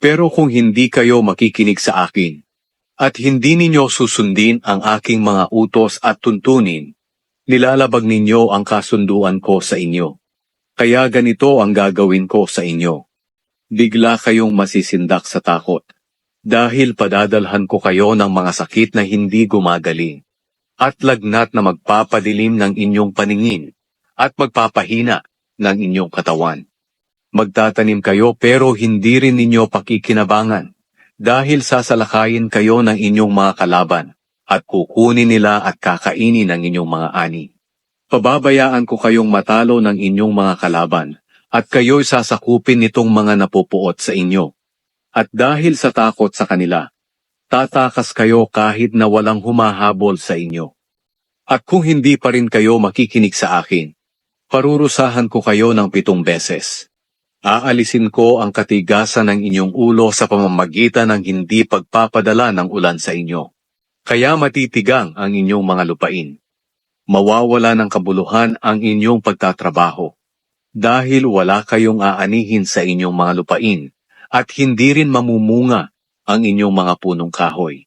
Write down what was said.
Pero kung hindi kayo makikinig sa akin, at hindi ninyo susundin ang aking mga utos at tuntunin, nilalabag ninyo ang kasunduan ko sa inyo. Kaya ganito ang gagawin ko sa inyo. Bigla kayong masisindak sa takot. Dahil padadalhan ko kayo ng mga sakit na hindi gumagaling, at lagnat na magpapadilim ng inyong paningin, at magpapahina ng inyong katawan. Magtatanim kayo pero hindi rin ninyo pakikinabangan, dahil sasalakayin kayo ng inyong mga kalaban, at kukunin nila at kakainin ang inyong mga ani. Pababayaan ko kayong matalo ng inyong mga kalaban, at kayo'y sasakupin nitong mga napupuot sa inyo. At dahil sa takot sa kanila, tatakas kayo kahit na walang humahabol sa inyo. At kung hindi pa rin kayo makikinig sa akin, parurusahan ko kayo ng 7 beses. Aalisin ko ang katigasan ng inyong ulo sa pamamagitan ng hindi pagpapadala ng ulan sa inyo. Kaya matitigang ang inyong mga lupain. Mawawala ng kabuluhan ang inyong pagtatrabaho. Dahil wala kayong aanihin sa inyong mga lupain, at hindi rin mamumunga ang inyong mga punong kahoy.